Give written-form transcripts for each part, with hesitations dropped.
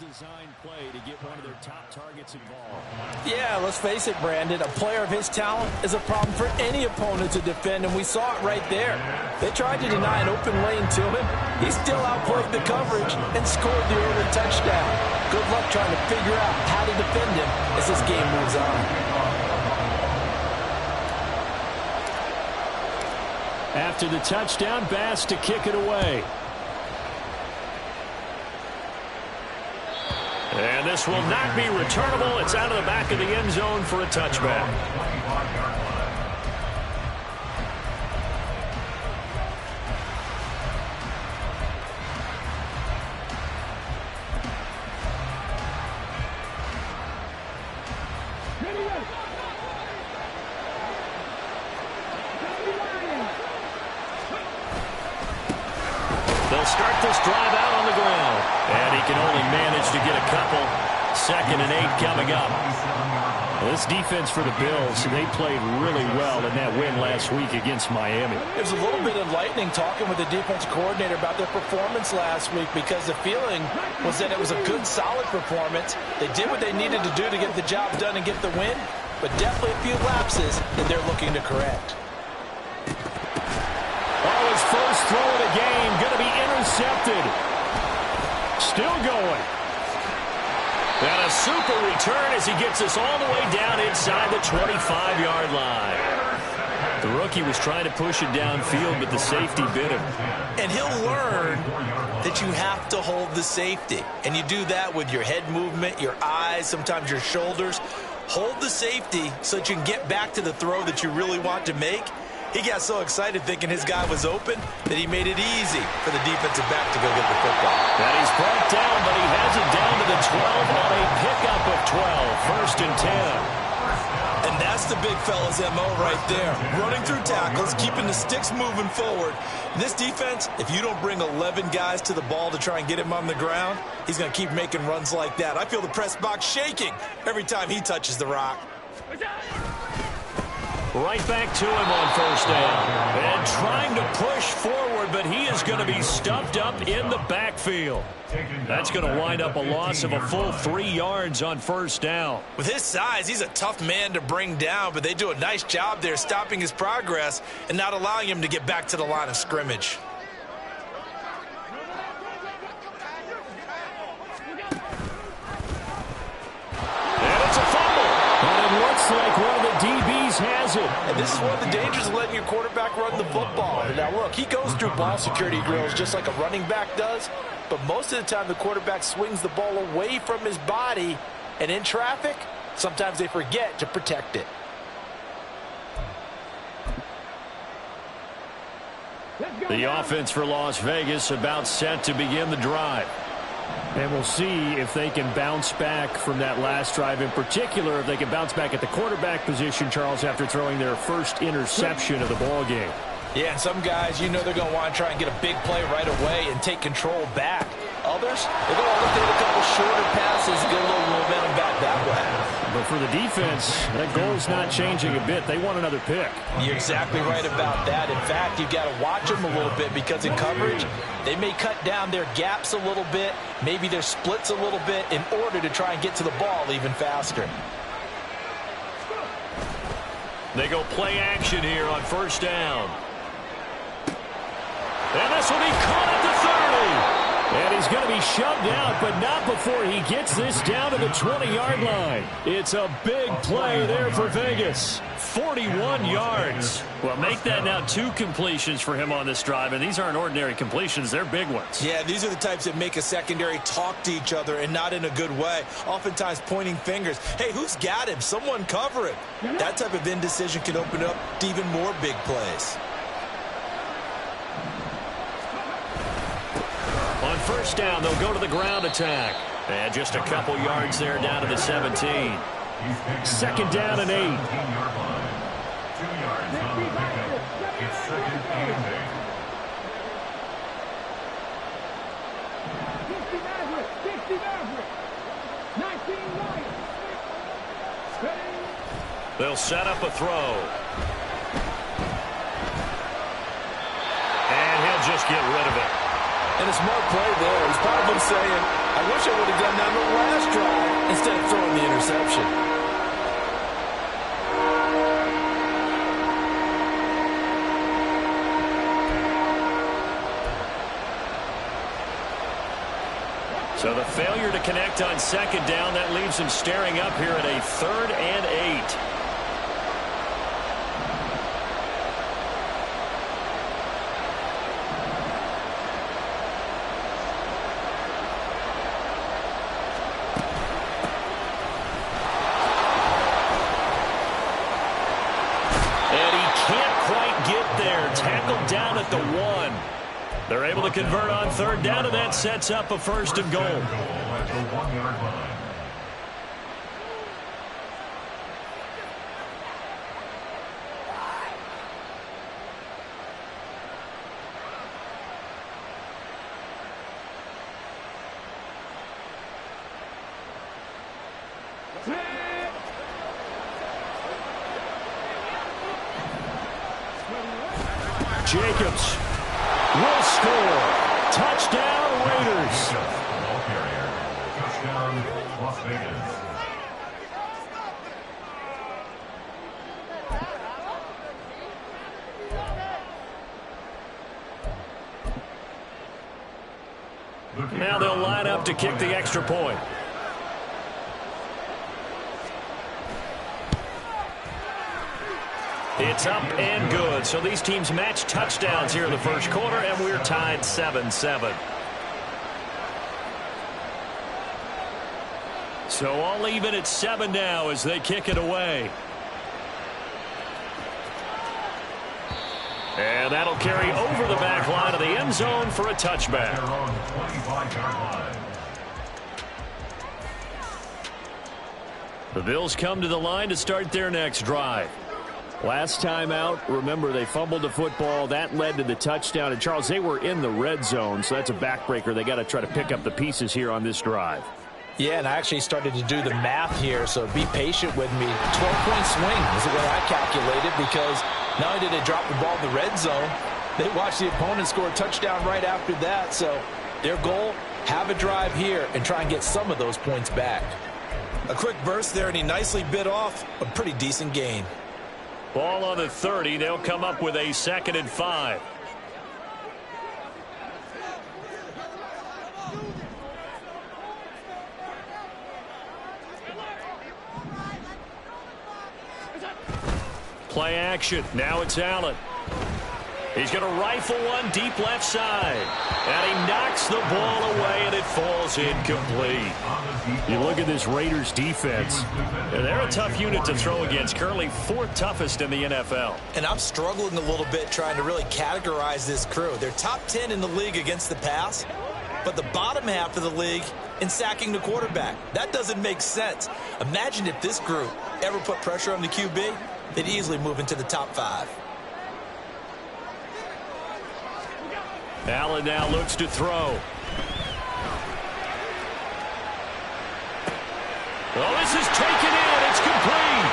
well-designed play to get one of their top targets involved. Yeah, let's face it, Brandon. A player of his talent is a problem for any opponent to defend, and we saw it right there. They tried to deny an open lane to him. He still outplayed the coverage and scored the early touchdown. Good luck trying to figure out how to defend him as this game moves on. After the touchdown, Bass to kick it away. And this will not be returnable. It's out of the back of the end zone for a touchback. They'll start this drive out on the ground. And he can only manage to get a couple. 2nd and 8 coming up. Well, this defense for the Bills, they played really well in that win last week against Miami. There's a little bit enlightening talking with the defense coordinator about their performance last week, because the feeling was that it was a good, solid performance. They did what they needed to do to get the job done and get the win, but definitely a few lapses that they're looking to correct. Oh, his first throw of the game going to be intercepted. Still going. And a super return as he gets us all the way down inside the 25-yard line. The rookie was trying to push it downfield, but the safety bit him. And he'll learn that you have to hold the safety. And you do that with your head movement, your eyes, sometimes your shoulders. Hold the safety so that you can get back to the throw that you really want to make. He got so excited thinking his guy was open that he made it easy for the defensive back to go get the football. And he's brought down, but he has it down to the 12 on a pickup of 12. 1st and 10. And that's the big fella's MO right there. Running through tackles, keeping the sticks moving forward. This defense, if you don't bring 11 guys to the ball to try and get him on the ground, he's going to keep making runs like that. I feel the press box shaking every time he touches the rock. Right back to him on 1st down. And trying to push forward, but he is going to be stuffed up in the backfield. That's going to wind up a loss of a full 3 yards on 1st down. With his size, he's a tough man to bring down, but they do a nice job there stopping his progress and not allowing him to get back to the line of scrimmage. And it's a fumble. And it looks like one of the DBs has it. And this is one of the dangers of letting your quarterback run the football. Now, look, he goes through ball security drills just like a running back does, but most of the time the quarterback swings the ball away from his body, and in traffic, sometimes they forget to protect it. The offense for Las Vegas about set to begin the drive. And we'll see if they can bounce back from that last drive. In particular, if they can bounce back at the quarterback position, Charles, after throwing their first interception of the ball game. Yeah, and some guys, you know they're going to want to try and get a big play right away and take control back. Others, they're going to look at a couple shorter passes and get a little momentum back that way. But for the defense, that goal's not changing a bit. They want another pick. You're exactly right about that. In fact, you've got to watch them a little bit, because in coverage, they may cut down their gaps a little bit, maybe their splits a little bit, in order to try and get to the ball even faster. They go play action here on 1st down. And this will be caught at the 30. And he's going to be shoved out, but not before he gets this down to the 20-yard line. It's a big play there for Vegas. 41 yards. Well, make that now 2 completions for him on this drive, and these aren't ordinary completions. They're big ones. Yeah, these are the types that make a secondary talk to each other, and not in a good way. Oftentimes pointing fingers. Hey, who's got him? Someone cover him. That type of indecision can open up to even more big plays. On 1st down, they'll go to the ground attack. And just a couple yards there down to the 17. 2nd down and 8. They'll set up a throw. And he'll just get rid of it. And a smart play there. He's probably saying, I wish I would have done that interception. So the failure to connect on second down, that leaves him staring up here at a 3rd and 8. Tackled down at the 1. They're able to convert on 3rd down, and that sets up a 1st and goal. Jacobs will score. Touchdown, Raiders. Touchdown, Las Vegas. Now they'll line up to kick the extra point. It's up and good. So these teams match touchdowns here in the first quarter, and we're tied 7-7. So all even at 7 now as they kick it away. And that'll carry over the back line of the end zone for a touchback. The Bills come to the line to start their next drive. Last time out, remember, they fumbled the football. That led to the touchdown. And, Charles, they were in the red zone, so that's a backbreaker. They got to try to pick up the pieces here on this drive. Yeah, and I actually started to do the math here, so be patient with me. 12-point swing is the way I calculated, because not only did they drop the ball in the red zone, they watched the opponent score a touchdown right after that. So their goal, have a drive here and try and get some of those points back. A quick burst there, and he nicely bit off a pretty decent gain. Ball on the 30. They'll come up with a 2nd and 5. Play action. Now it's Allen. He's going to rifle one deep left side. And he knocks the ball away, and it falls incomplete. You look at this Raiders defense. They're a tough unit to throw against. Currently 4th toughest in the NFL. And I'm struggling a little bit trying to really categorize this crew. They're top 10 in the league against the pass, but the bottom half of the league in sacking the quarterback. That doesn't make sense. Imagine if this group ever put pressure on the QB, they'd easily move into the top 5. Allen now looks to throw. Oh, this is taken in. It's complete.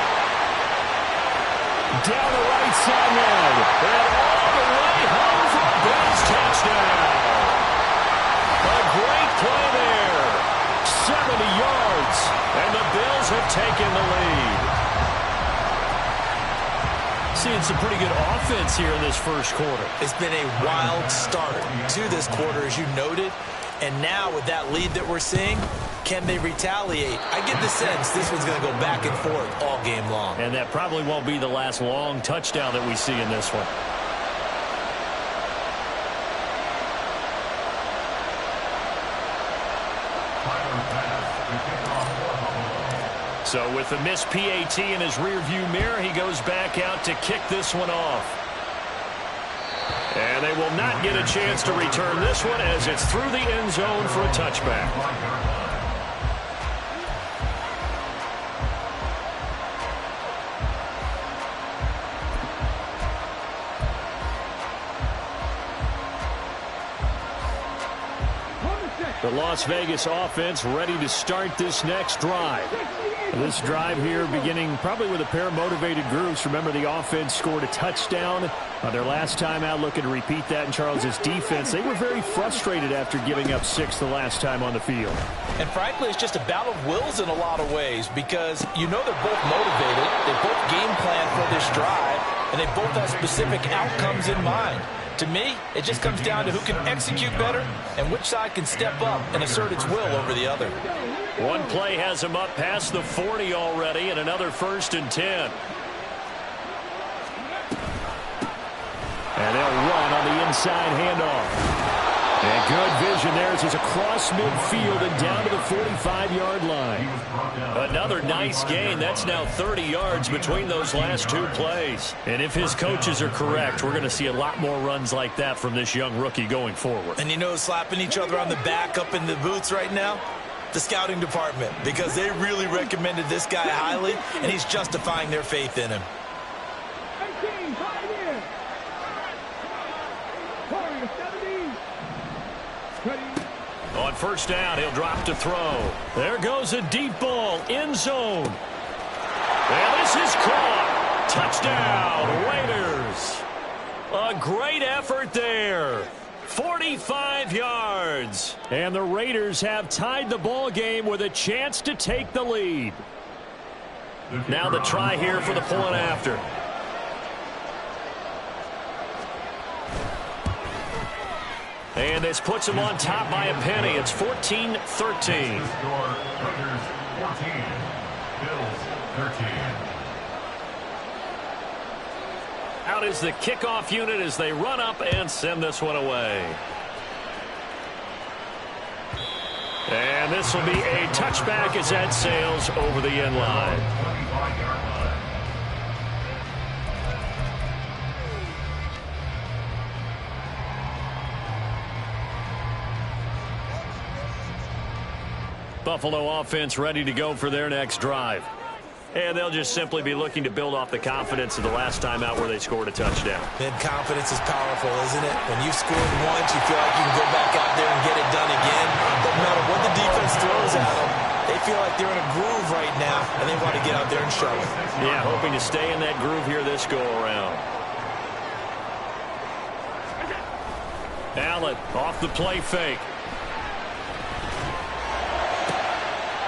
Down the right sideline. And all the way home for a Bills touchdown. A great play there. 70 yards. And the Bills have taken the lead. Seeing some pretty good offense here in this first quarter. It's been a wild start to this quarter, as you noted. And now with that lead that we're seeing, can they retaliate? I get the sense this one's going to go back and forth all game long. And that probably won't be the last long touchdown that we see in this one. So with the missed PAT in his rearview mirror, he goes back out to kick this one off. And they will not get a chance to return this one as it's through the end zone for a touchback. The Las Vegas offense ready to start this next drive. This drive here beginning probably with a pair of motivated groups. Remember, the offense scored a touchdown their last time out. Looking to repeat that in Charles's defense. They were very frustrated after giving up 6 the last time on the field. And frankly, it's just a battle of wills in a lot of ways because you know they're both motivated. They both game plan for this drive, and they both have specific outcomes in mind. To me, it just comes down to who can execute better and which side can step up and assert its will over the other. One play has them up past the 40 already, and another 1st and 10. And they'll run on the inside handoff. And good vision there as he's across midfield and down to the 45-yard line. Another nice gain. That's now 30 yards between those last 2 plays. And if his coaches are correct, we're going to see a lot more runs like that from this young rookie going forward. And you know, slapping each other on the back up in the boots right now? The scouting department, because they really recommended this guy highly, and he's justifying their faith in him. On 1st down, he'll drop to throw. There goes a deep ball, end zone. And this is caught. Touchdown, Raiders. A great effort there. 45 yards. And the Raiders have tied the ball game with a chance to take the lead. Now the try here for the point after. And this puts them on top by a penny. It's 14-13. 14, Bills 13. Out is the kickoff unit as they run up and send this one away. And this will be a touchback as that sails over the end line. Buffalo offense ready to go for their next drive. And they'll just simply be looking to build off the confidence of the last time out where they scored a touchdown. And confidence is powerful, isn't it? When you've scored once, you feel like you can go back out there and get it done again. No matter what the defense throws at them, they feel like they're in a groove right now, and they want to get out there and show it. Yeah, hoping to stay in that groove here this go-around. Allen off the play fake.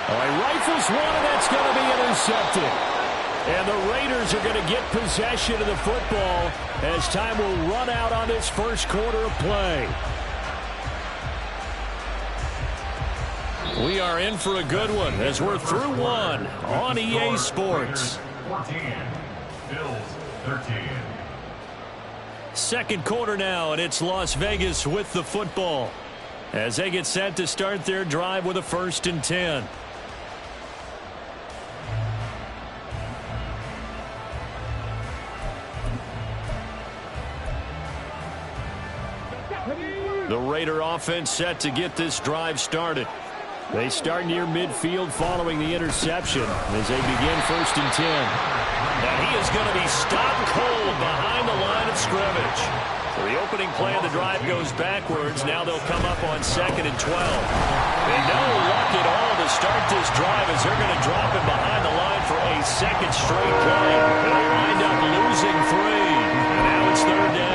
All right, rifles one, and that's going to be intercepted. And the Raiders are going to get possession of the football as time will run out on this first quarter of play. We are in for a good one as we're through one on EA Sports. 14, Bills 13. Second quarter now, and it's Las Vegas with the football as they get set to start their drive with a 1st and 10. The Raider offense set to get this drive started. They start near midfield following the interception as they begin 1st and 10. And he is going to be stopped cold behind the line of scrimmage. So the opening play of the drive goes backwards. Now they'll come up on 2nd and 12. And no luck at all to start this drive as they're going to drop him behind the line for a 2nd straight play. They'll wind up losing 3. And now it's 3rd down.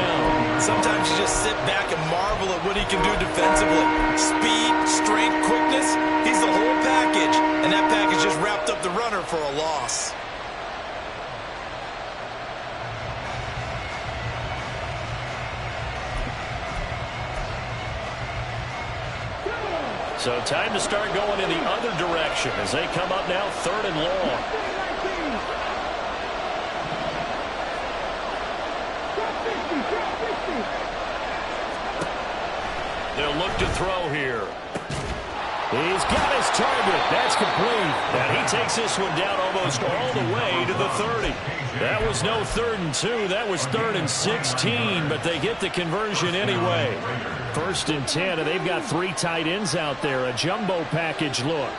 Sometimes you just sit back and marvel at what he can do defensively. Speed, strength, quickness, he's the whole package. And that package just wrapped up the runner for a loss. So time to start going in the other direction as they come up now 3rd and long. They'll look to throw here. He's got his target. That's complete. And he takes this one down almost all the way to the 30. That was no 3rd and 2. That was 3rd and 16, but they get the conversion anyway. 1st and 10, and they've got 3 tight ends out there. A jumbo package look.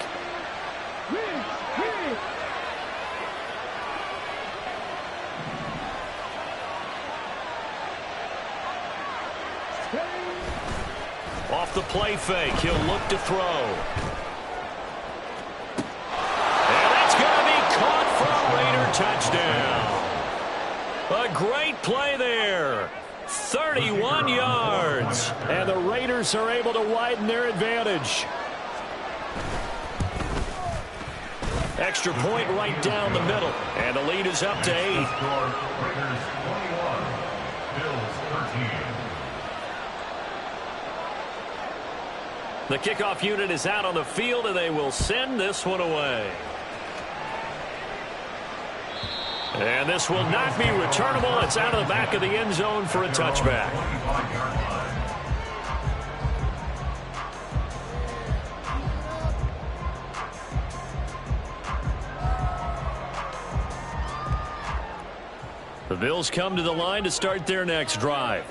Off the play fake, he'll look to throw. And that's going to a great play there. 31 yards. And the Raiders are able to widen their advantage. Extra point right down the middle. And the lead is up to 8. Raiders 21, Bills 13. The kickoff unit is out on the field, and they will send this one away. And this will not be returnable. It's out of the back of the end zone for a touchback. The Bills come to the line to start their next drive.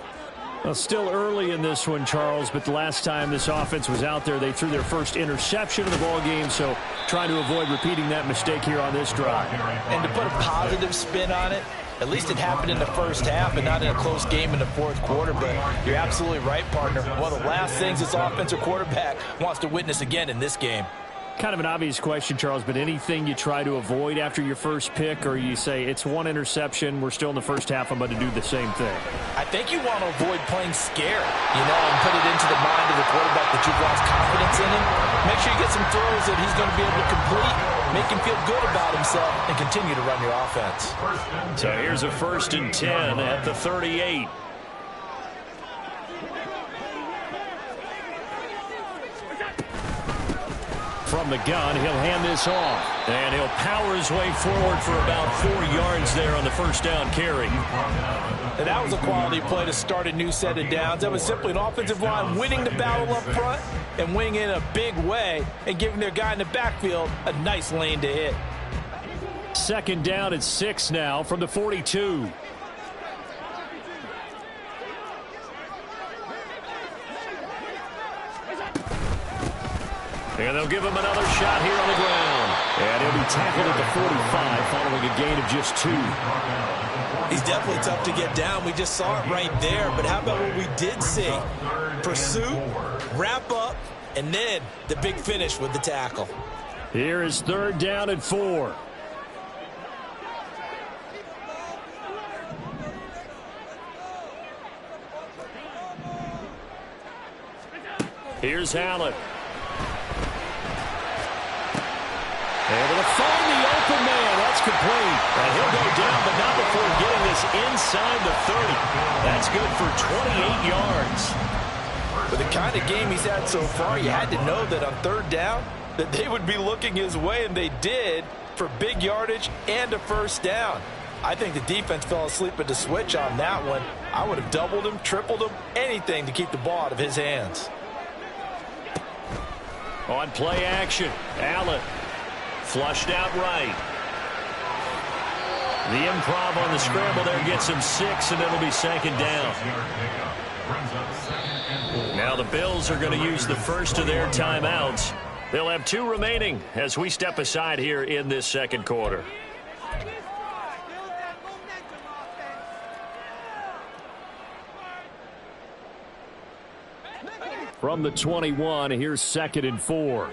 Well, still early in this one, Charles, but the last time this offense was out there, they threw their first interception of the ball game, so trying to avoid repeating that mistake here on this drive. And to put a positive spin on it, at least it happened in the first half and not in a close game in the fourth quarter, but you're absolutely right, partner. One of the last things this offensive quarterback wants to witness again in this game. Kind of an obvious question, Charles, but anything you try to avoid after your first pick, or you say it's one interception, we're still in the first half, I'm going to do the same thing? I think you want to avoid playing scared, and put it into the mind of the quarterback that you've lost confidence in him. Make sure you get some throws that he's going to be able to complete, make him feel good about himself, and continue to run your offense. So here's a 1st and 10 at the 38. From the gun, he'll hand this off. And he'll power his way forward for about 4 yards there on the first down carry. And that was a quality play to start a new set of downs. That was simply an offensive line winning the battle up front and winning in a big way and giving their guy in the backfield a nice lane to hit. 2nd down at 6 now from the 42. And they'll give him another shot here on the ground. And he'll be tackled at the 45 following a gain of just 2. He's definitely tough to get down. We just saw it right there. But how about what we did see? Pursuit, wrap up, and then the big finish with the tackle. Here is 3rd down and 4. Here's Allen. Able to find the open man. That's complete. And he'll go down, but not before getting this inside the 30. That's good for 28 yards. With the kind of game he's had so far, you had to know that on 3rd down that they would be looking his way, and they did, for big yardage and a 1st down. I think the defense fell asleep at the switch on that one. I would have doubled him, tripled him, anything to keep the ball out of his hands. On play action, Allen. Flushed out right. The improv on the scramble there gets him 6, and it'll be 2nd down. Now the Bills are going to use the first of their timeouts. They'll have 2 remaining as we step aside here in this 2nd quarter. From the 21, here's 2nd and 4.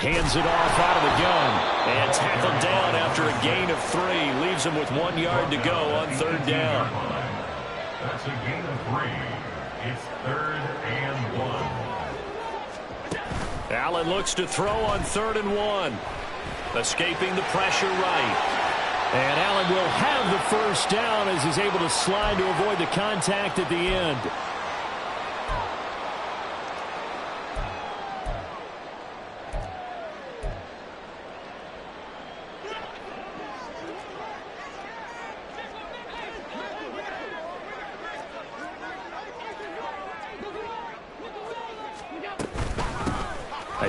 Hands it off out of the gun. And tackled down after a gain of 3. Leaves him with 1 yard to go on 3rd down. That's a gain of 3. It's 3rd and 1. Allen looks to throw on 3rd and 1. Escaping the pressure right. And Allen will have the 1st down as he's able to slide to avoid the contact at the end.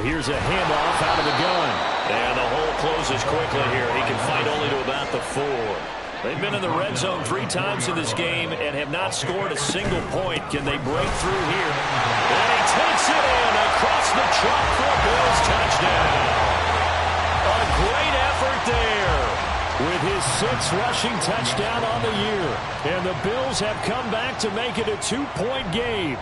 Here's a handoff out of the gun. And the hole closes quickly here. He can fight only to about the 4. They've been in the red zone 3 times in this game and have not scored a single point. Can they break through here? And he takes it in across the truck for a Bills touchdown. A great effort there. with his 6th rushing touchdown on the year. And the Bills have come back to make it a 2-point game.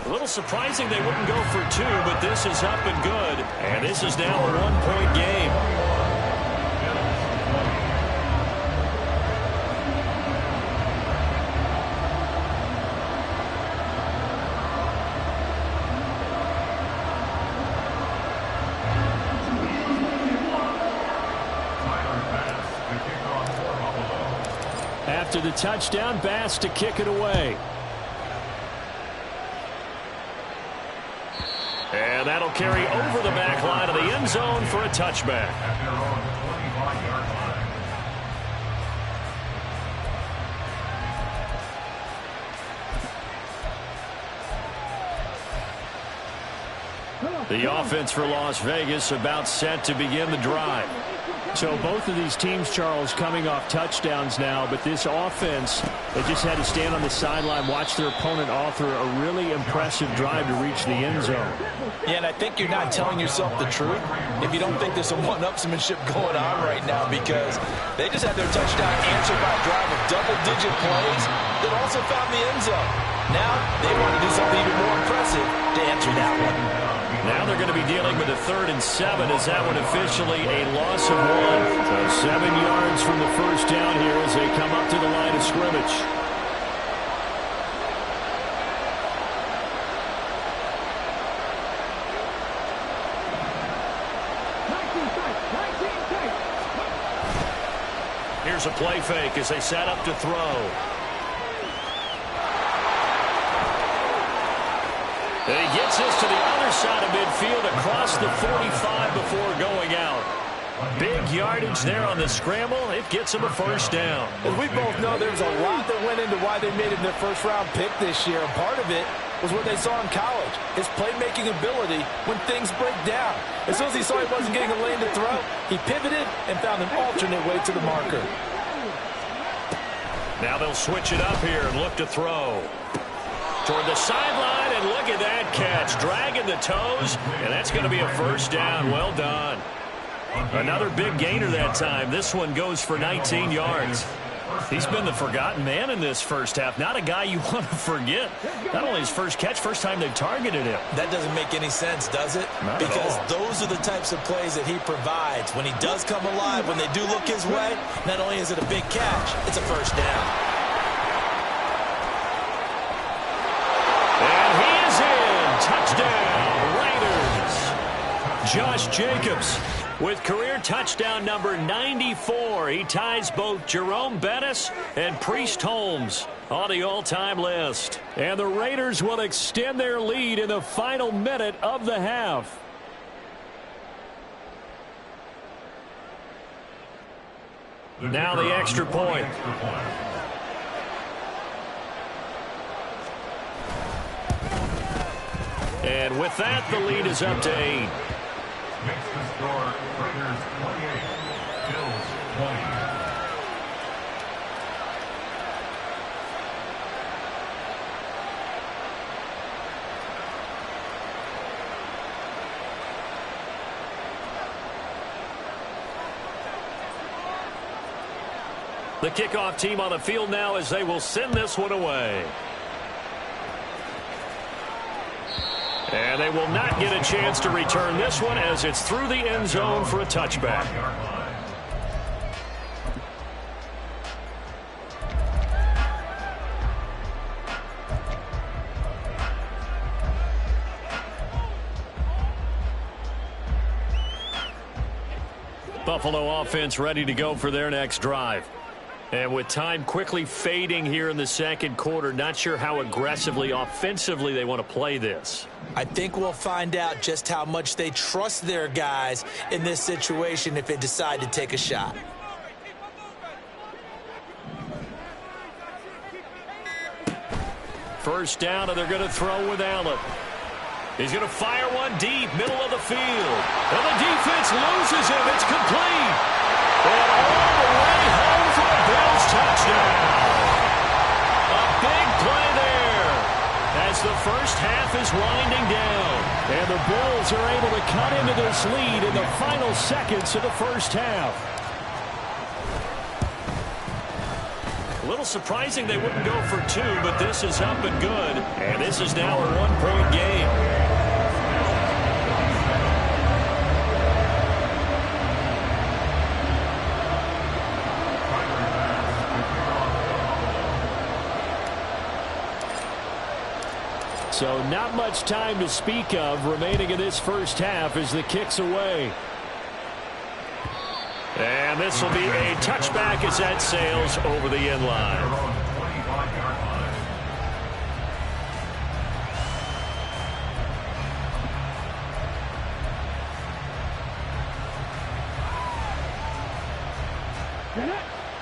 A little surprising they wouldn't go for 2, but this is up and good. And this is now a 1-point game. After the touchdown, Bass to kick it away. And that'll carry over the back line of the end zone for a touchback. The offense for Las Vegas about set to begin the drive. So both of these teams, Charles, coming off touchdowns now, but this offense, they just had to stand on the sideline, watch their opponent author a really impressive drive to reach the end zone. Yeah, and I think you're not telling yourself the truth if you don't think there's some one-upsmanship going on right now, because they just had their touchdown answered by a drive of double-digit plays that also found the end zone. Now they want to do something even more impressive to answer that one. Now they're going to be dealing with a 3rd and 7 as that one officially a loss of 1. So 7 yards from the first down here as they come up to the line of scrimmage. Here's a play fake as they set up to throw. And he gets this to the other side of midfield across the 45 before going out. Big yardage there on the scramble. It gets him a first down. As we both know, there's a lot that went into why they made him their first-round pick this year. And part of it was what they saw in college, his playmaking ability when things break down. As soon as he saw he wasn't getting a lane to throw, he pivoted and found an alternate way to the marker. Now they'll switch it up here and look to throw. Toward the sideline, and look at that catch. Dragging the toes, and that's going to be a first down. Well done. Another big gainer that time. This one goes for 19 yards. He's been the forgotten man in this first half. Not a guy you want to forget. Not only his first catch, first time they've targeted him. That doesn't make any sense, does it? Because those are the types of plays that he provides. When he does come alive, when they do look his way, not only is it a big catch, it's a first down. And he is in. Touchdown, Raiders. Josh Jacobs with career touchdown number 94. He ties both Jerome Bettis and Priest Holmes on the all-time list. And the Raiders will extend their lead in the final minute of the half. Now the extra point. And with that, the lead is up to 8. Makes the score Raiders 28, Bills 20. The kickoff team on the field now as they will send this one away. And they will not get a chance to return this one as it's through the end zone for a touchback. Buffalo offense ready to go for their next drive. And with time quickly fading here in the second quarter, not sure how aggressively, offensively they want to play this. I think we'll find out just how much they trust their guys in this situation if they decide to take a shot. First down, and they're going to throw with Allen. He's going to fire one deep, middle of the field. And the defense loses him. It's complete. And all the way home for a Bills touchdown. A big play there winding down. And the Bills are able to cut into this lead in the final seconds of the first half. A little surprising they wouldn't go for two, but this is up and good. And this is now a one-point game. So not much time to speak of remaining in this first half as the kick's away. And this will be a touchback as that sails over the end line.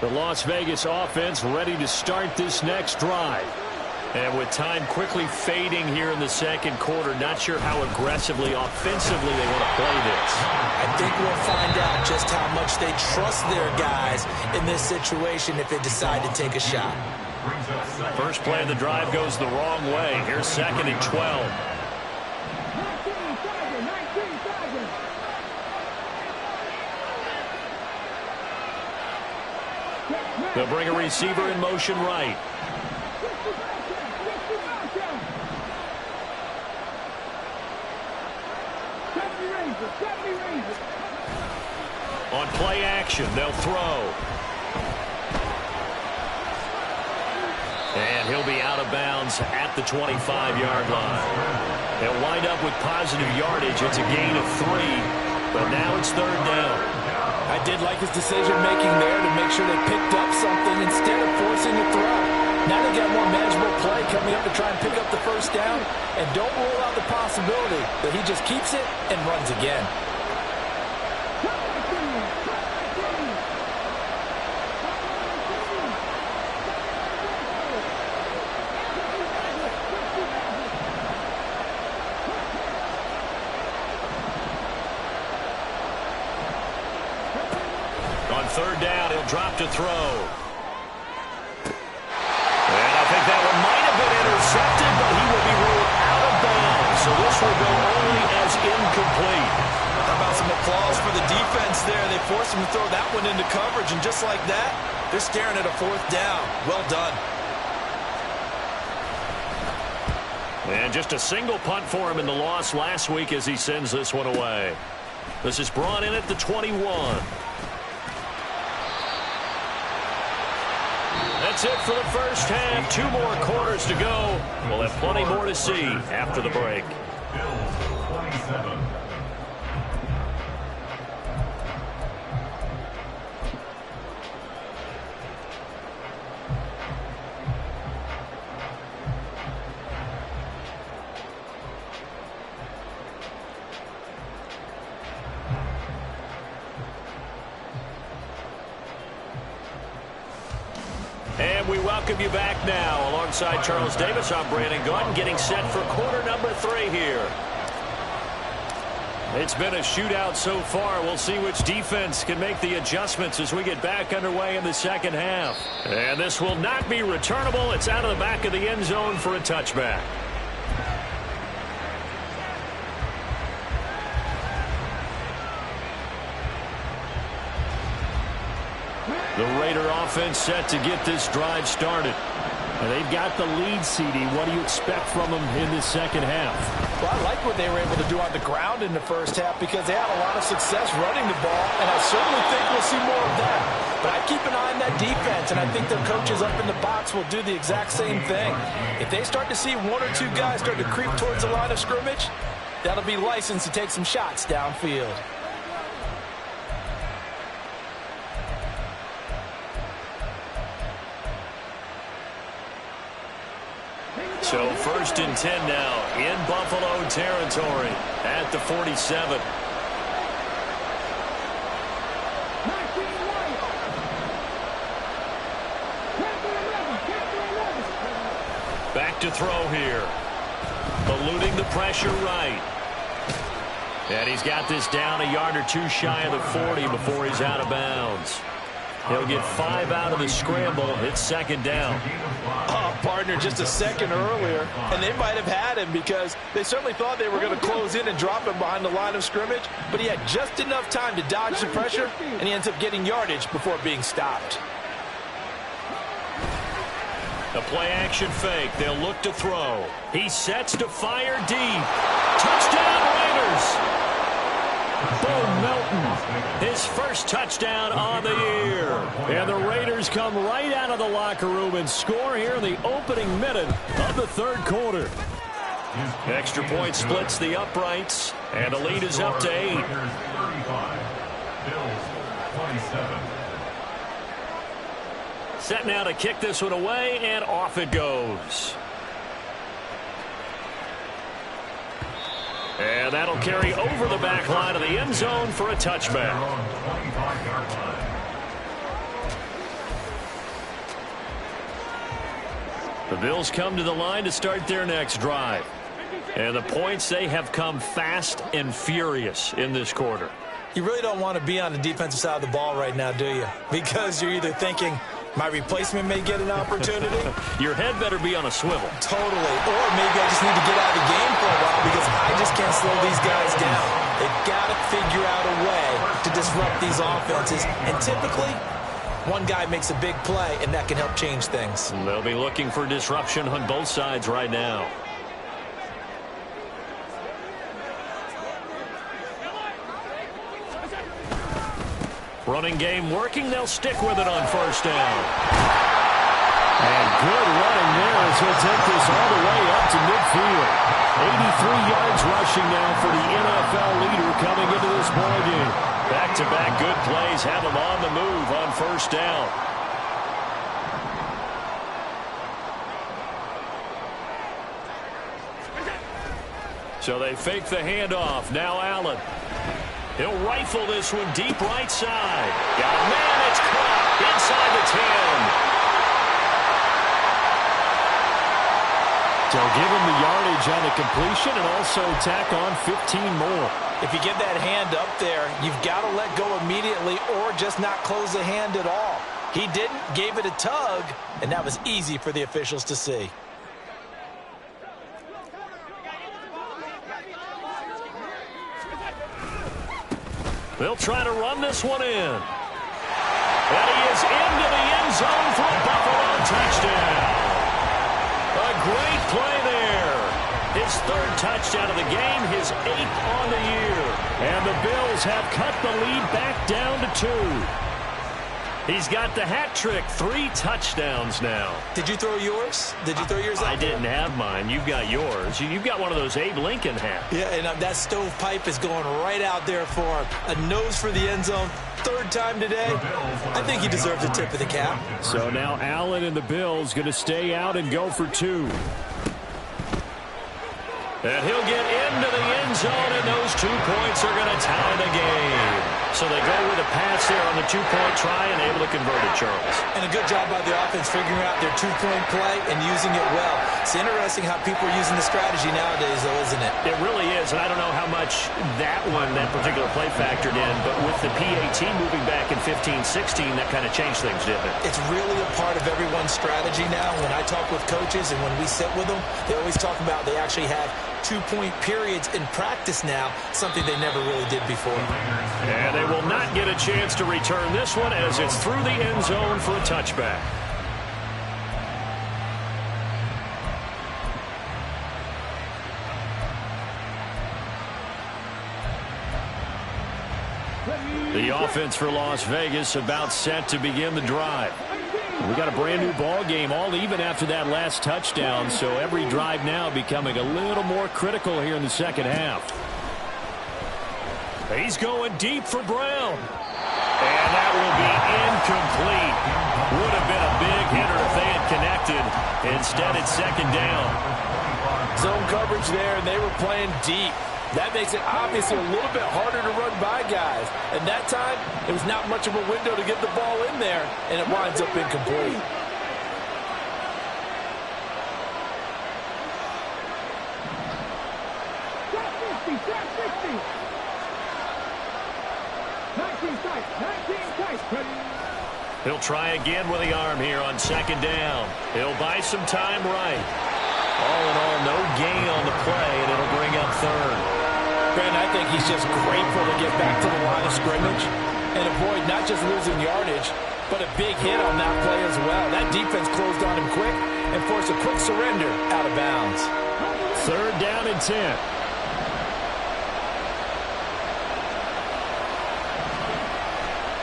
The Las Vegas offense ready to start this next drive. And with time quickly fading here in the second quarter, not sure how aggressively, offensively they want to play this. I think we'll find out just how much they trust their guys in this situation if they decide to take a shot. First play of the drive goes the wrong way. Here's 2nd and 12. They'll bring a receiver in motion right. On play action, they'll throw. And he'll be out of bounds at the 25-yard line. They'll wind up with positive yardage. It's a gain of 3, but now it's 3rd down. I did like his decision-making there to make sure they picked up something instead of forcing a throw. Now they got more manageable play coming up to try and pick up the first down, and don't rule out the possibility that he just keeps it and runs again. On 3rd down, he'll drop to throw. And I think that one might have been intercepted, but he will be ruled out of bounds. So this will go only as incomplete. How about some applause for the defense there? They forced him to throw that one into coverage, and just like that, they're staring at a 4th down. Well done. And just a single punt for him in the loss last week as he sends this one away. This is brought in at the 21. That's it for the first half. 2 more quarters to go. We'll have plenty more to see after the break. Bills 27. And we welcome you back now. Alongside Charles Davis, I'm Brandon Gaudin, getting set for quarter number 3 here. It's been a shootout so far. We'll see which defense can make the adjustments as we get back underway in the second half. And this will not be returnable. It's out of the back of the end zone for a touchback. The Raider offense set to get this drive started. And they've got the lead, CD. What do you expect from them in this second half? Well, I like what they were able to do on the ground in the first half because they had a lot of success running the ball, and I certainly think we'll see more of that. But I keep an eye on that defense, and I think their coaches up in the box will do the exact same thing. If they start to see 1 or 2 guys start to creep towards the line of scrimmage, that'll be licensed to take some shots downfield. So 1st and 10 now in Buffalo territory at the 47. Back to throw here. Eluding the pressure right. And he's got this down a yard or 2 shy of the 40 before he's out of bounds. He'll get 5 out of the scramble. It's second down. Oh, partner, just a second earlier, and they might have had him because they certainly thought they were going to close in and drop him behind the line of scrimmage, but he had just enough time to dodge the pressure, and he ends up getting yardage before being stopped. The play-action fake. They'll look to throw. He sets to fire deep. Touchdown, Raiders! Bo Melton, his first touchdown on the year. And the Raiders come right out of the locker room and score here in the opening minute of the third quarter. Extra point splits the uprights, and the lead is up to 8. Set now to kick this one away, and off it goes. And that'll carry over the back line of the end zone for a touchback. The Bills come to the line to start their next drive. And the points, they have come fast and furious in this quarter. You really don't want to be on the defensive side of the ball right now, do you? Because you're either thinking, my replacement may get an opportunity. Your head better be on a swivel. Totally. Or maybe I just need to get out of the game for a while because I just can't slow these guys down. They've got to figure out a way to disrupt these offenses. And typically, one guy makes a big play, and that can help change things. They'll be looking for disruption on both sides right now. Running game working. They'll stick with it on first down. And good running there as he'll take this all the way up to midfield. 83 yards rushing now for the NFL leader coming into this ballgame. Back-to-back good plays have him on the move on first down. So they fake the handoff. Now Allen. He'll rifle this one deep right side. Got a man. It's caught inside the 10. They'll give him the yardage on the completion and also tack on 15 more. If you get that hand up there, you've got to let go immediately or just not close the hand at all. He didn't, gave it a tug, and that was easy for the officials to see. They'll try to run this one in. And he is into the end zone for a Buffalo touchdown. A great play there. His third touchdown of the game, his 8th on the year. And the Bills have cut the lead back down to 2. He's got the hat trick, 3 touchdowns now. Did you throw yours? Did you throw yours out? I didn't have mine. You've got yours. You've got one of those Abe Lincoln hats. Yeah, and that stovepipe is going right out there for him. A nose for the end zone. 3rd time today. I think he deserves a tip of the cap. So now Allen and the Bills going to stay out and go for 2. And he'll get into the end zone, and those 2 points are going to tie the game. So they go with a pass there on the 2-point try and able to convert it, Charles. And a good job by the offense figuring out their 2-point play and using it well. It's interesting how people are using the strategy nowadays, though, isn't it? It really is, and I don't know how much that particular play factored in, but with the PAT moving back in 15-16, that kind of changed things, didn't it? It's really a part of everyone's strategy now. When I talk with coaches and when we sit with them, they always talk about they actually have 2-point periods in practice now, something they never really did before. And they will not get a chance to return this one as it's through the end zone for a touchback. The offense for Las Vegas about set to begin the drive. We got a brand new ball game, all even after that last touchdown, so every drive now becoming a little more critical here in the second half. He's going deep for Brown. And that will be incomplete. Would have been a big hitter if they had connected. Instead, it's second down. Zone coverage there, and they were playing deep. That makes it obviously a little bit harder to run by guys. And that time, there was not much of a window to get the ball in there, and it winds up incomplete. He'll try again with the arm here on second down. He'll buy some time right. All in all, no gain on the play, and it'll bring up third. Brandon, I think he's just grateful to get back to the line of scrimmage and avoid not just losing yardage, but a big hit on that play as well. That defense closed on him quick and forced a quick surrender out of bounds. Third down and 10.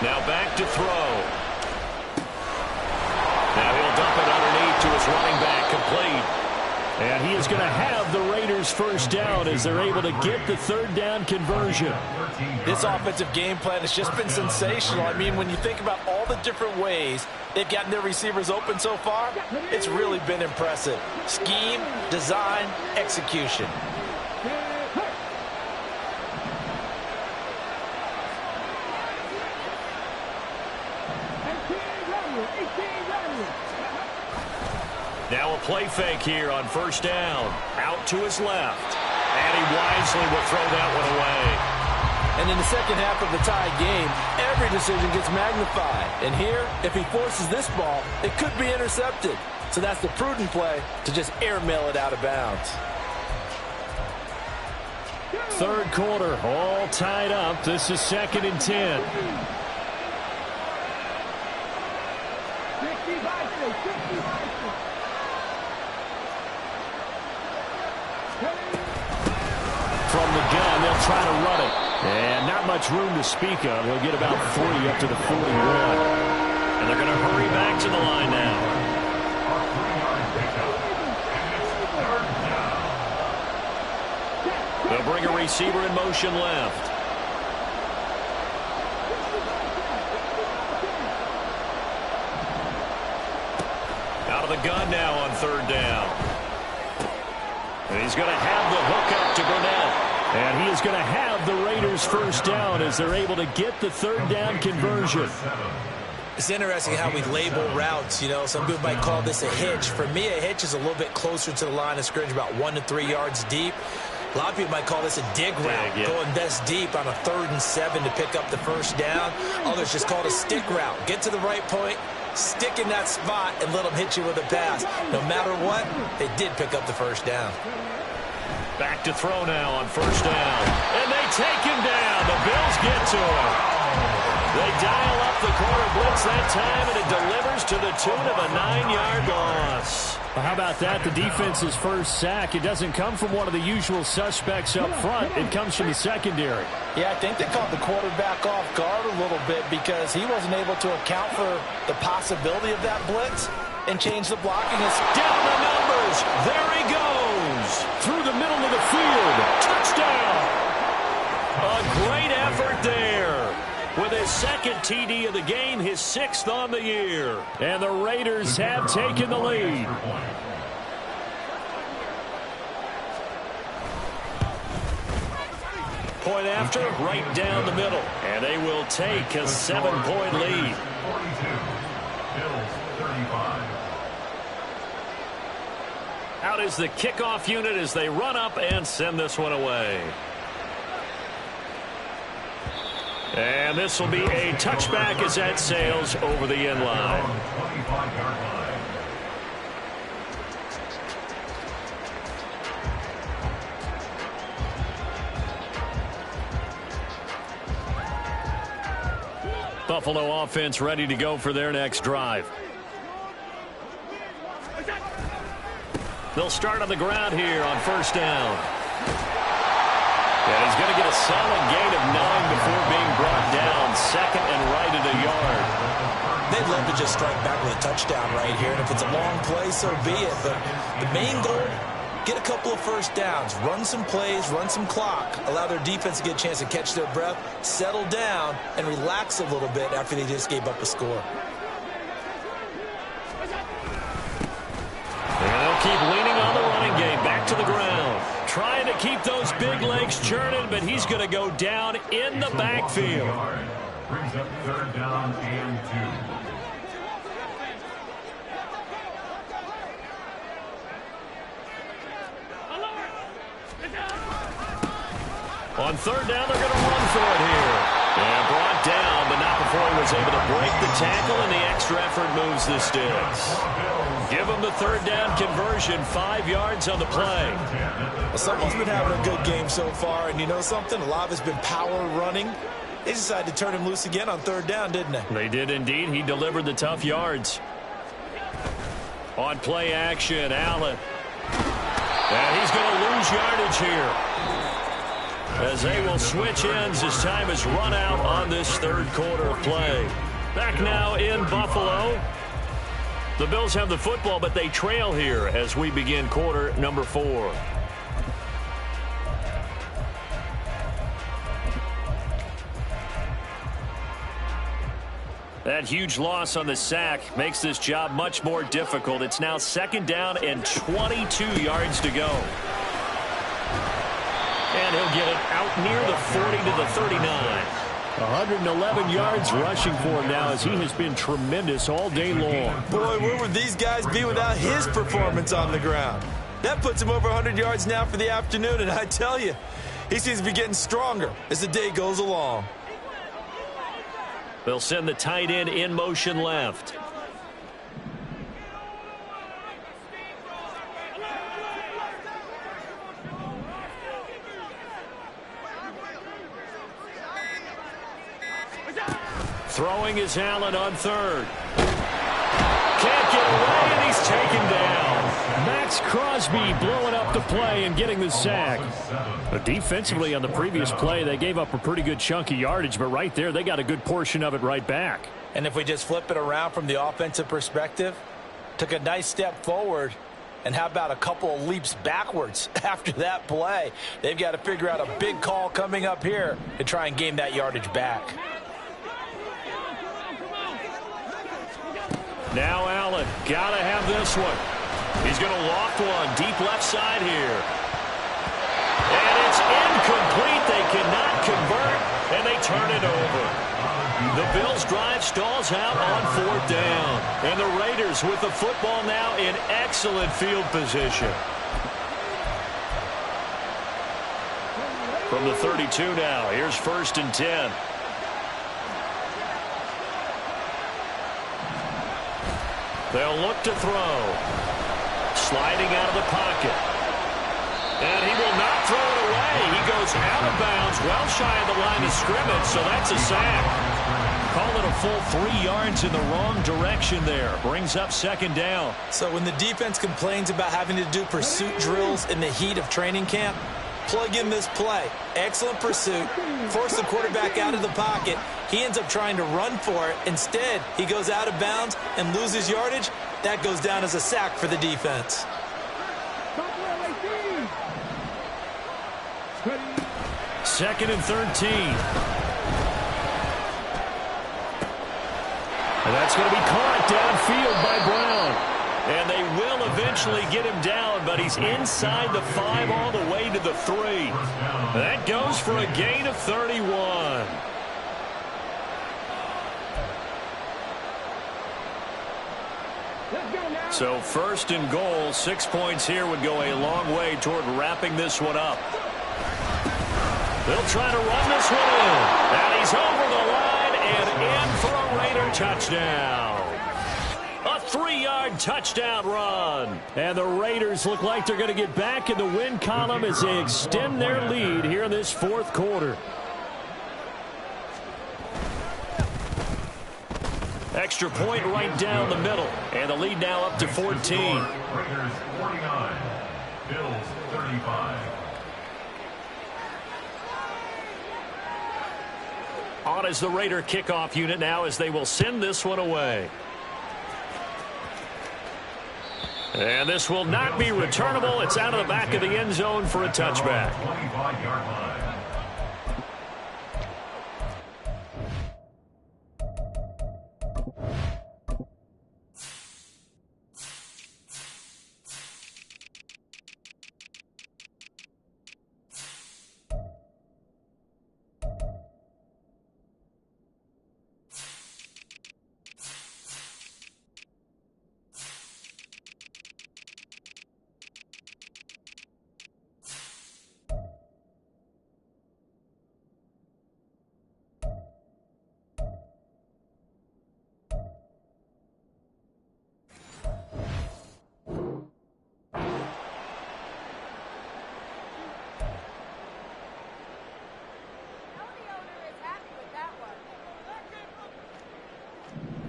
Now back to throw. Now he'll dump it underneath to his running back, complete. And he is going to have the Raiders first down as they're able to get the third down conversion. This offensive game plan has just been sensational. I mean, when you think about all the different ways they've gotten their receivers open so far, it's really been impressive. Scheme, design, execution. Now a play fake here on first down. Out to his left. And he wisely will throw that one away. And in the second half of the tied game, every decision gets magnified. And here, if he forces this ball, it could be intercepted. So that's the prudent play to just airmail it out of bounds. Third quarter, all tied up. This is 2nd and 10. From the gun, they'll try to run it. And not much room to speak of. He'll get about 40 up to the 41. And they're going to hurry back to the line now. They'll bring a receiver in motion left. Out of the gun now on third down. And he's going to have the hook up to Burnett. And he is going to have the Raiders first down as they're able to get the third down conversion. It's interesting how we label routes. You know, some people might call this a hitch. For me, a hitch is a little bit closer to the line of scrimmage, about 1 to 3 yards deep. A lot of people might call this a dig route, going this deep on a 3rd and 7 to pick up the first down. Others just call it a stick route. Get to the right point, stick in that spot, and let them hit you with a pass. No matter what, they did pick up the first down. Back to throw now on first down. And they take him down. The Bills get to him. They dial up the corner blitz that time, and it delivers to the tune of a 9-yard loss. Well, how about that? The defense's first sack. It doesn't come from one of the usual suspects up front. It comes from the secondary. Yeah, I think they caught the quarterback off guard a little bit because he wasn't able to account for the possibility of that blitz and change the blocking. Down the numbers. There he goes. Through the middle of the field. Touchdown. A great effort there. With his second TD of the game, his 6th on the year. And the Raiders have taken the lead. Point after, right down the middle. And they will take a 7-point lead. 42. Bills 35. Out is the kickoff unit as they run up and send this one away. And this will be a touchback as that sails over the end line. 25-yard line. Buffalo offense ready to go for their next drive. They'll start on the ground here on first down. And he's going to get a solid gain of 9 before being brought down. 2nd and right at a yard. They'd love to just strike back with a touchdown right here. And if it's a long play, so be it. But the main goal, get a couple of first downs. Run some plays, run some clock. Allow their defense to get a chance to catch their breath, settle down, and relax a little bit after they just gave up a score. And they'll keep leaning on the running game. Back to the ground. Trying to keep those big legs churning, but he's going to go down in the backfield. Brings up 3rd down and 2. On 3rd down, they're going to run for it here. And brought down, but not before he was able to break the tackle, and the extra effort moves the sticks. Give them the third down conversion, 5 yards on the play. Well, someone's been having a good game so far, and you know something? A lot of it's been power running. They decided to turn him loose again on third down, didn't they? They did indeed. He delivered the tough yards. On play action, Allen. And he's going to lose yardage here, as they will switch ends as time has run out on this third quarter of play. Back now in Buffalo. The Bills have the football, but they trail here as we begin quarter number 4. That huge loss on the sack makes this job much more difficult. It's now second down and 22 yards to go. And he'll get it out near the 40 to the 39. 111 yards rushing for him now, as he has been tremendous all day long. Boy, where would these guys be without his performance on the ground? That puts him over 100 yards now for the afternoon, and I tell you, he seems to be getting stronger as the day goes along. They'll send the tight end in motion left. Throwing is Allen on third. Can't get away, and he's taken down. Max Crosby blowing up the play and getting the sack. But defensively on the previous play, they gave up a pretty good chunk of yardage, but right there, they got a good portion of it right back. And if we just flip it around from the offensive perspective, took a nice step forward, and how about a couple of leaps backwards after that play? They've got to figure out a big call coming up here to try and gain that yardage back. Now Allen, gotta have this one. He's going to loft one deep left side here. And it's incomplete. They cannot convert, and they turn it over. The Bills' drive stalls out on fourth down. And the Raiders with the football now in excellent field position. From the 32 now, here's 1st and 10. They'll look to throw. Sliding out of the pocket. And he will not throw it away. He goes out of bounds, well shy of the line of scrimmage, so that's a sack. Call it a full 3 yards in the wrong direction there. Brings up second down. So when the defense complains about having to do pursuit drills in the heat of training camp, plug in this play. Excellent pursuit. Force the quarterback out of the pocket. He ends up trying to run for it. Instead, he goes out of bounds and loses yardage. That goes down as a sack for the defense. Second and 13. And that's going to be caught downfield by Brown. And they will eventually get him down, but he's inside the 5 all the way to the 3. That goes for a gain of 31. So 1st and goal, 6 points here would go a long way toward wrapping this one up. They'll try to run this one in. And he's over the line and in for a Raider touchdown. A 3-yard touchdown run. And the Raiders look like they're going to get back in the win column as they extend their lead here in this 4th quarter. Extra point right down the middle. And the lead now up to 14. Raiders 49, Bills 35. On is the Raider kickoff unit now as they will send this one away. And this will not be returnable. It's out of the back of the end zone for a touchback. 25-yard line.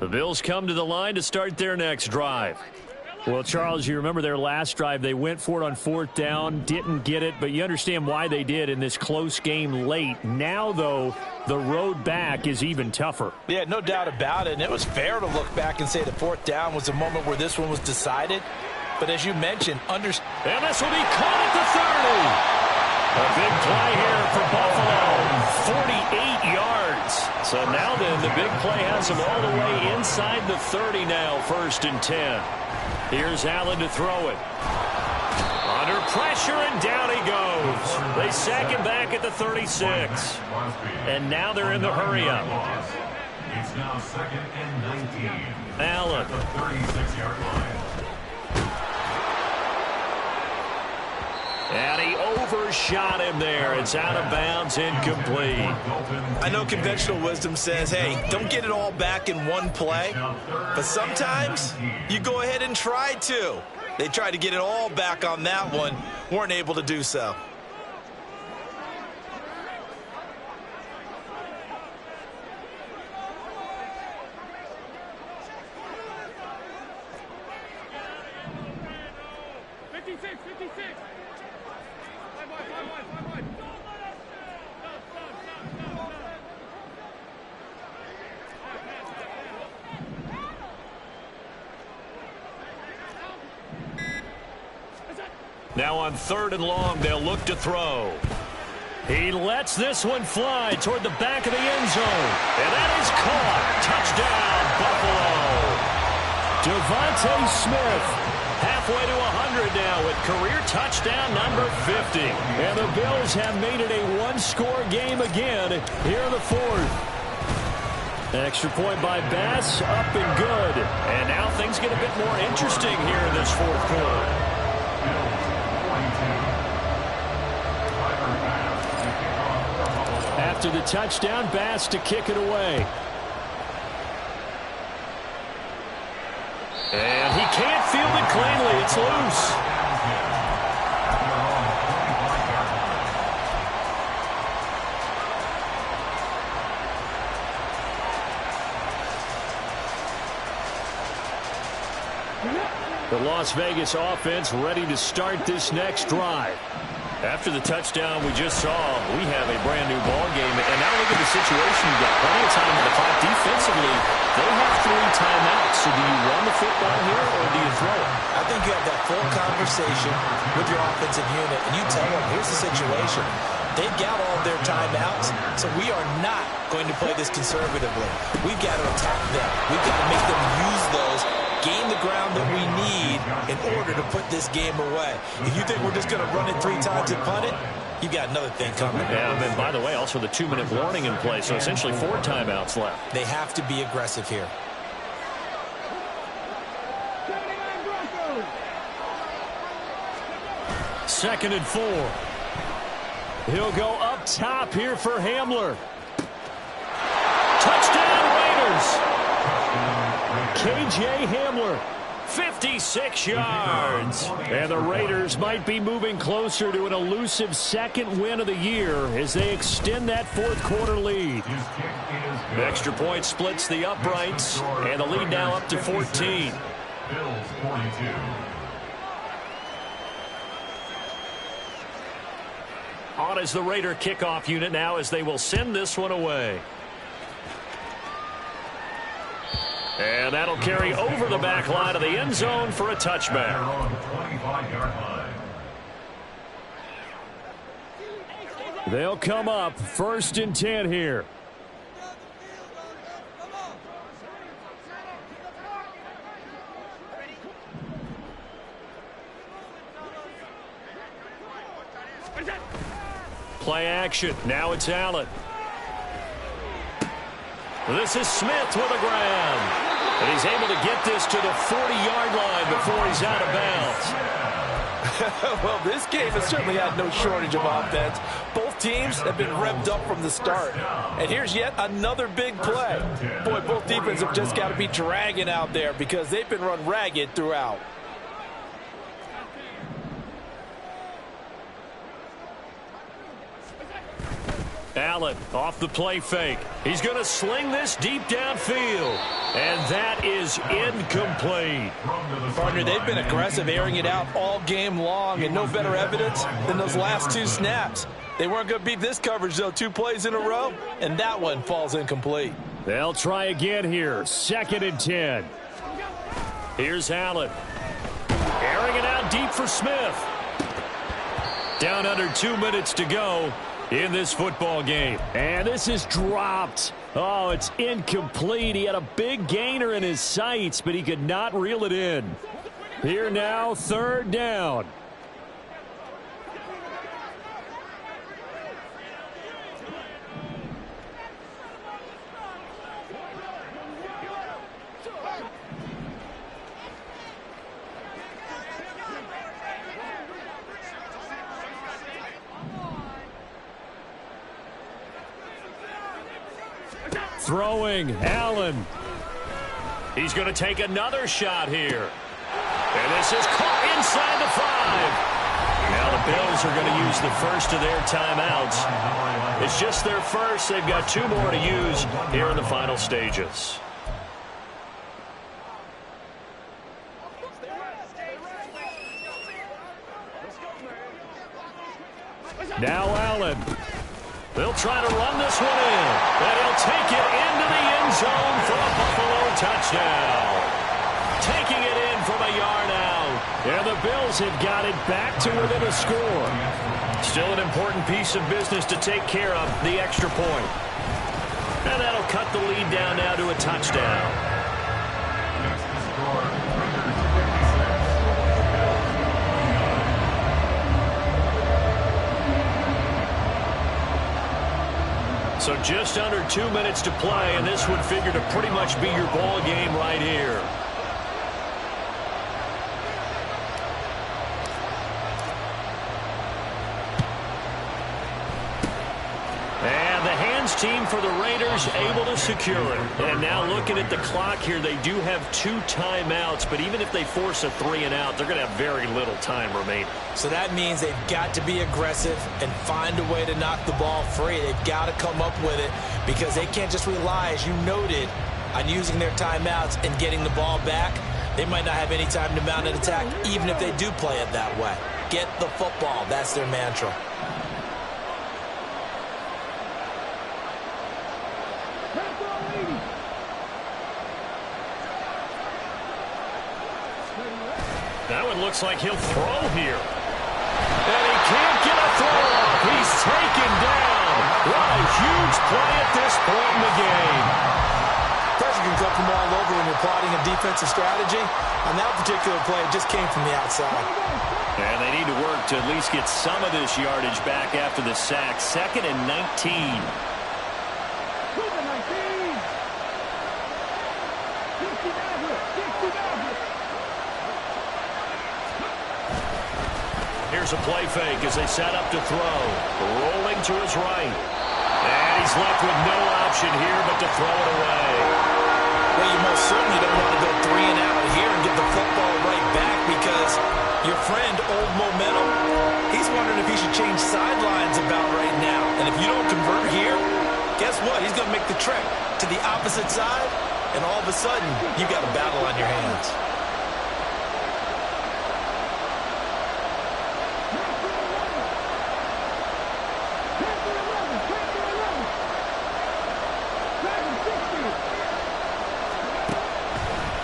The Bills come to the line to start their next drive. Well, Charles, you remember their last drive. They went for it on 4th down, didn't get it, but you understand why they did in this close game late. Now, though, the road back is even tougher. Yeah, no doubt about it, and it was fair to look back and say the 4th down was the moment where this one was decided. But as you mentioned, and this will be caught at the 30. A big play here for Buffalo, 48 yards. So now then, the big play has them all the way inside the 30 now, 1st and 10. Here's Allen to throw it. Under pressure, and down he goes. They sack him back at the 36. And now they're in the hurry-up. It's now 2nd and 19. Allen. At the 36-yard line. And he overshot him there. It's out of bounds, incomplete. I know conventional wisdom says, hey, don't get it all back in one play. But sometimes you go ahead and try to. They tried to get it all back on that one. Weren't able to do so. Now on 3rd and long, they'll look to throw. He lets this one fly toward the back of the end zone. And that is caught. Touchdown, Buffalo. Devontae Smith, halfway to 100 now with career touchdown number 50. And the Bills have made it a one-score game again here in the 4th. Extra point by Bass, up and good. And now things get a bit more interesting here in this 4th quarter. After the touchdown, Bass to kick it away. And he can't field it cleanly. It's loose. The Las Vegas offense ready to start this next drive. After the touchdown we just saw, we have a brand-new ball game. And now look at the situation. You've got plenty of time on the clock. Defensively, they have 3 timeouts. So do you run the football here or do you throw it? I think you have that full conversation with your offensive unit, and you tell them, here's the situation. They've got all of their timeouts, so we are not going to play this conservatively. We've got to attack them. We've got to make them use those, gain the ground that we need in order to put this game away. If you think we're just going to run it 3 times and punt it, you've got another thing coming. Yeah, and then, by the way, also the 2-minute warning in play, so essentially 4 timeouts left. They have to be aggressive here. Second and 4. He'll go up top here for Hamler. Touchdown Raiders. KJ Hamler, 56 yards. And the Raiders might be moving closer to an elusive 2nd win of the year as they extend that 4th quarter lead. The extra point splits the uprights, and the lead now up to 14. Bills 42. On is the Raider kickoff unit now as they will send this one away. And that'll carry over the back line of the end zone for a touchback. They'll come up 1st and 10 here. Play action. Now it's Allen. This is Smith with a grab. And he's able to get this to the 40-yard line before he's out of bounds. Well, this game has certainly had no shortage of offense. Both teams have been revved up from the start. And here's yet another big play. Boy, both defenses have just got to be dragging out there because they've been run ragged throughout. Allen off the play fake. He's going to sling this deep downfield. And that is incomplete. Partner, they've been aggressive, airing it out all game long, and no better evidence than those last 2 snaps. They weren't going to beat this coverage, though. 2 plays in a row, and that one falls incomplete. They'll try again here. 2nd and 10. Here's Allen. Airing it out deep for Smith. Down under 2 minutes to go in this football game. And this is dropped. Oh, it's incomplete. He had a big gainer in his sights, but he could not reel it in. Here now, 3rd down. Throwing, Allen. He's going to take another shot here. And this is caught inside the 5. Now the Bills are going to use the first of their timeouts. It's just their first. They've got 2 more to use here in the final stages. Now Allen. They'll try to run this one in. And he'll take it into the end zone for a Buffalo touchdown. Taking it in from a yard out. And the Bills have got it back to within a score. Still an important piece of business to take care of, the extra point. And that'll cut the lead down now to a touchdown. So just under 2 minutes to play, and this would figure to pretty much be your ball game right here. And the hands team for the Raiders able to secure it. And now looking at the clock here, they do have 2 timeouts, but even if they force a 3 and out, they're going to have very little time remaining. So that means they've got to be aggressive and find a way to knock the ball free. They've got to come up with it because they can't just rely, as you noted, on using their timeouts and getting the ball back. They might not have any time to mount an attack, even if they do play it that way. Get the football. That's their mantra. That one looks like he'll throw here. And he can't get a throw off. He's taken down. What a huge play at this point in the game. Pressure can come from all over when you're plotting a defensive strategy. On that particular play, it just came from the outside. And they need to work to at least get some of this yardage back after the sack. 2nd and 19. Here's a play fake as they set up to throw. Rolling to his right. And he's left with no option here but to throw it away. Well, you most certainly don't want to go 3 and out here and get the football right back because your friend, Old Momentum, he's wondering if he should change sidelines about right now. And if you don't convert here, guess what? He's going to make the trek to the opposite side, and all of a sudden, you got a battle on your hands.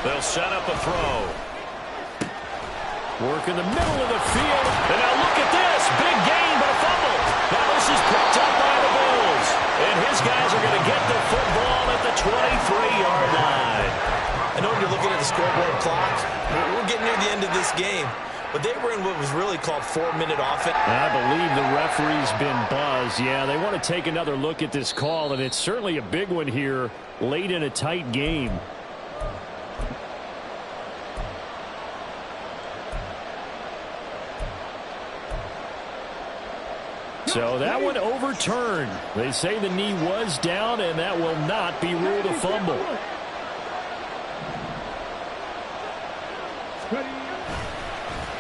They'll set up a throw. Work in the middle of the field. And now look at this. Big gain, but a fumble. Now this is picked up by the Bills. And his guys are going to get the football at the 23-yard line. I know when you're looking at the scoreboard clock, we're getting near the end of this game. But they were in what was really called 4-minute offense. I believe the referee's been buzzed. Yeah, they want to take another look at this call, and it's certainly a big one here late in a tight game. So that one overturned. They say the knee was down, and that will not be ruled a fumble.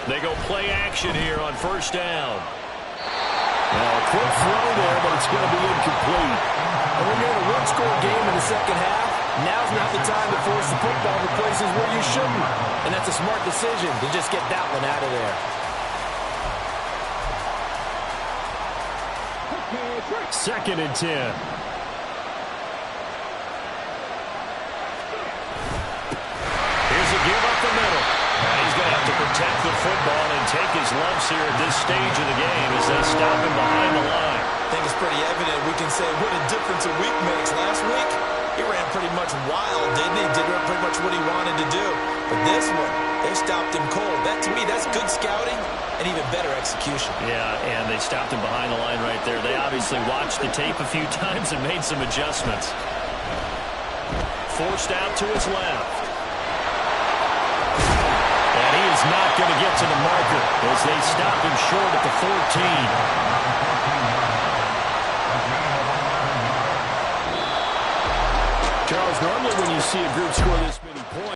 They go play action here on 1st down. Now, a quick throw there, but it's going to be incomplete. And when you're in a one-score game in the second half, now's not the time to force the football to places where you shouldn't. And that's a smart decision to just get that one out of there. Second and 10. Here's a give up the middle. And he's going to have to protect the football and take his lumps here at this stage of the game as they stop him behind the line. I think it's pretty evident. We can say what a difference a week makes. Last week, he ran pretty much wild, didn't he? Did pretty much what he wanted to do. But this one, they stopped him cold. That, to me, that's good scouting and even better execution. Yeah, and they stopped him behind the line right there. They obviously watched the tape a few times and made some adjustments. Forced out to his left. And he is not going to get to the marker as they stop him short at the 14. Charles, normally when you see a group score this